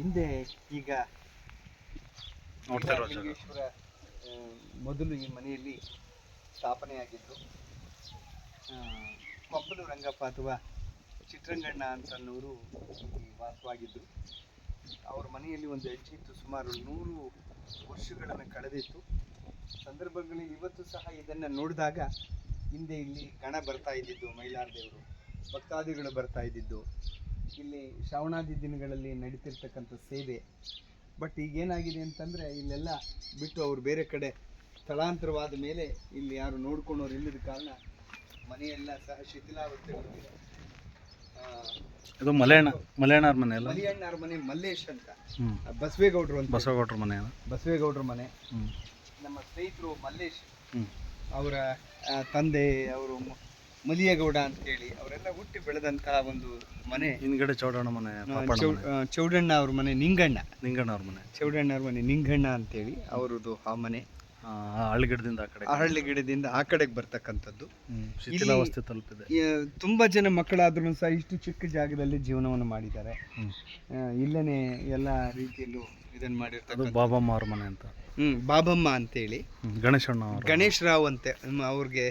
ಹಿಂದೆ ಈಗ ಲಿಂಗೇಶ್ವರ ಮೊದಲು ಈ ಮನೆಯಲ್ಲಿ ಸ್ಥಾಪನೆಯಾಗಿದ್ದು ಕೊಪ್ಪಲು ರಂಗಪ್ಪ ಅಥವಾ ಚಿತ್ರರಂಗಣ್ಣ ಅಂತನ್ನೋರು ಇಲ್ಲಿ ವಾಸವಾಗಿದ್ದರು. ಅವ್ರ ಮನೆಯಲ್ಲಿ ಒಂದು ಹೆಜ್ಜೆ ಇತ್ತು, ಸುಮಾರು 100 ವರ್ಷಗಳನ್ನು ಕಳೆದಿತ್ತು. ಸಂದರ್ಭಗಳಲ್ಲಿ ಇವತ್ತು ಸಹ ಇದನ್ನು ನೋಡಿದಾಗ ಹಿಂದೆ ಇಲ್ಲಿ ಗಣ ಬರ್ತಾ ಇದ್ದಿದ್ದು, ಮೈಲಾರ ದೇವರು ಭಕ್ತಾದಿಗಳು ಬರ್ತಾ ಇದ್ದಿದ್ದು, ಇಲ್ಲಿ ಶ್ರಾವಣಾದಿ ದಿನಗಳಲ್ಲಿ ನಡೀತಿರ್ತಕ್ಕಂಥ ಸೇವೆ. ಬಟ್ ಈಗೇನಾಗಿದೆ ಅಂತಂದರೆ ಇಲ್ಲೆಲ್ಲ ಬಿಟ್ಟು ಅವರು ಬೇರೆ ಕಡೆ ಸ್ಥಳಾಂತರವಾದ ಮೇಲೆ ಇಲ್ಲಿ ಯಾರು ನೋಡ್ಕೊಂಡವ್ರು ಇಲ್ಲದ ಕಾರಣ ಮನೆಯೆಲ್ಲ ಸಹ ಶಿಥಿಲಾವಸ್ಥೆಗೊಂಡಿದೆ. ಇದು ಮಲೆಯಣ್ಣವ್ರ ಮನೆ ಅಲ್ಲ? ಮಲೆಯಣ್ಣವ್ರ ಮನೆ ಮಲ್ಲೇಶ್ ಅಂತ, ಬಸವೇಗೌಡರು ಅಂತ, ಬಸವೇಗೌಡರ ಮನೆ. ನಮ್ಮ ಸ್ನೇಹಿತರು ಮಲ್ಲೇಶ್ ಅವರ ತಂದೆ ಅವರು ಮಲಿಯಗೌಡ ಅಂತೇಳಿ ಅವರೆಲ್ಲ ಹುಟ್ಟಿ ಬೆಳೆದಂತಹ ಒಂದು ಮನೆ. ಹಿಂದ್ಗಡೆ ಚೌಡಣ್ಣ ಮನೆ, ಚೌಡಣ್ಣ ಅವ್ರ ಮನೆ ನಿಂಗಣ್ಣ ಅವ್ರ ಮನೆ, ಚೌಡಣ್ಣ ಅವ್ರ ಮನೆ ನಿಂಗಣ್ಣ ಅಂತೇಳಿ ಅವರದು ಆ ಮನೆ. ಹಳ್ಳಿಗಿಡದಿಂದ ಆ ಕಡೆಗೆ ಬರ್ತಕ್ಕಂಥದ್ದು. ಶಿಥಿಲಾವಸ್ಥೆ ತಲುಪಿದೆ. ತುಂಬಾ ಜನ ಮಕ್ಕಳಾದ್ರೂ ಸಹ ಇಷ್ಟು ಚಿಕ್ಕ ಜಾಗದಲ್ಲಿ ಜೀವನವನ್ನು ಮಾಡಿದ್ದಾರೆ. ಇಲ್ಲೇನೆ ಎಲ್ಲ ರೀತಿಯಲ್ಲೂ ಇದನ್ನ ಮಾಡಿರ್ತಾರೆ. ಬಾಬಮ್ಮ ಅವ್ರ ಮನೆ ಅಂತ, ಬಾಬಮ್ಮ ಅಂತೇಳಿ ಗಣೇಶ್ ರಾವ್ ಅಂತೆ ಅವ್ರಿಗೆ,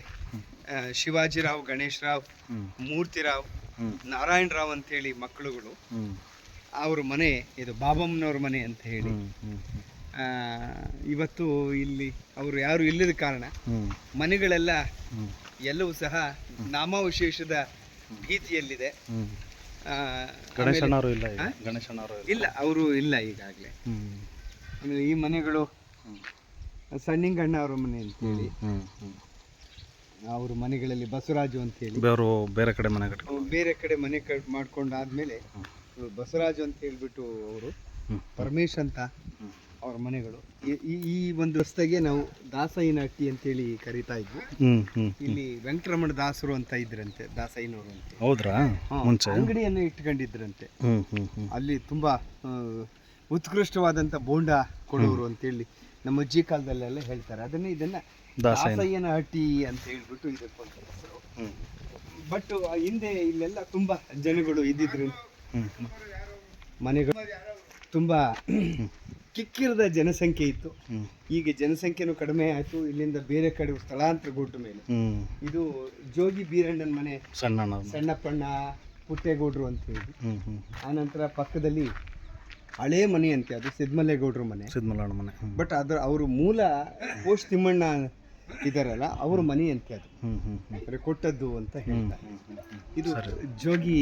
ಶಿವಾಜಿರಾವ್, ಗಣೇಶ್ ರಾವ್, ಮೂರ್ತಿರಾವ್, ನಾರಾಯಣ ರಾವ್ ಅಂತೇಳಿ ಮಕ್ಕಳುಗಳು. ಅವ್ರ ಮನೆ ಇದು ಬಾಬಮ್ಮನವ್ರ ಮನೆ ಅಂತ ಹೇಳಿ. ಇವತ್ತು ಇಲ್ಲಿ ಅವರು ಯಾರು ಇಲ್ಲದ ಕಾರಣ ಮನೆಗಳೆಲ್ಲ ಎಲ್ಲವೂ ಸಹ ನಾಮವಿಶೇಷದ ಭೀತಿಯಲ್ಲಿದೆ. ಇಲ್ಲ, ಅವರು ಇಲ್ಲ ಈಗಾಗಲೇ. ಆಮೇಲೆ ಈ ಮನೆಗಳು ಸಣ್ಣಿಂಗಣ್ಣ ಅವ್ರ ಮನೆ ಅಂತೇಳಿ, ಅವ್ರ ಮನೆಗಳಲ್ಲಿ ಬಸವರಾಜು ಅಂತೇಳಿ ಬೇರೆ ಕಡೆ ಮನೆ ಮಾಡ್ಕೊಂಡಾದ್ಮೇಲೆ ಬಸವರಾಜು ಅಂತ ಹೇಳ್ಬಿಟ್ಟು ಅವರು ಪರಮೇಶ್ ಅಂತ ಅವ್ರ ಮನೆಗಳು. ಈ ಒಂದು ರಸ್ತೆಗೆ ನಾವು ದಾಸಯ್ಯನಹಟ್ಟಿ ಅಂತೇಳಿ ಕರಿತಾ ಇದ್ವಿ. ಇಲ್ಲಿ ವೆಂಕಟರಮಣ ದಾಸರು ಅಂತ ಇದ್ರಂತೆ, ದಾಸಯ್ಯನವರು ಅಂತ. ಹೌದ್ರಾ? ಅಂಗಡಿಯನ್ನು ಇಟ್ಕೊಂಡಿದ್ರಂತೆ. ಅಲ್ಲಿ ತುಂಬಾ ಉತ್ಕೃಷ್ಟವಾದಂಥ ಬೋಂಡ ಕೊಡೋರು ಅಂತೇಳಿ ನಮ್ಮ ಅಜ್ಜಿ ಕಾಲದಲ್ಲೆಲ್ಲ ಹೇಳ್ತಾರೆ. ಇದನ್ನ ದಾಸಯ್ಯನಹಟ್ಟಿ ಅಂತ ಹೇಳ್ಬಿಟ್ಟು ಇದಕ್ಕೊಂದು ಹೆಸರು. ಬಟ್ ಹಿಂದೆ ಇಲ್ಲೆಲ್ಲ ತುಂಬಾ ಜನಗಳು ಇದ್ದಿದ್ರು. ಮನೆಗಳು ತುಂಬಾ ಕಿಕ್ಕಿರದ ಜನಸಂಖ್ಯೆ ಇತ್ತು. ಈಗ ಜನಸಂಖ್ಯೆನೂ ಕಡಿಮೆ ಆಯ್ತು. ಇಲ್ಲಿಂದ ಬೇರೆ ಕಡೆ ಸ್ಥಳಾಂತರಗೊಂಡ ಮೇಲೆ ಇದು ಜೋಗಿ ಬೀರಣ್ಣನ ಮನೆ, ಸಣ್ಣಪ್ಪಣ್ಣ ಪುಟ್ಟೇಗೌಡರು ಅಂತ ಹೇಳಿ. ಆನಂತರ ಪಕ್ಕದಲ್ಲಿ ಹಳೇ ಮನೆ ಅಂತೆ, ಅದು ಸಿದ್ಮಲ್ಲೇಗೌಡರ ಮನೆ. ಬಟ್ ಅವರು ಮೂಲ ಪೋಷ್ ತಿಮ್ಮಣ್ಣ ಇದಾರಲ್ಲ, ಅವ್ರ ಮನೆ ಅಂತೆ, ಅದು ಕೊಟ್ಟದ್ದು ಅಂತ ಹೇಳ್ತಾರೆ. ಇದು ಜೋಗಿ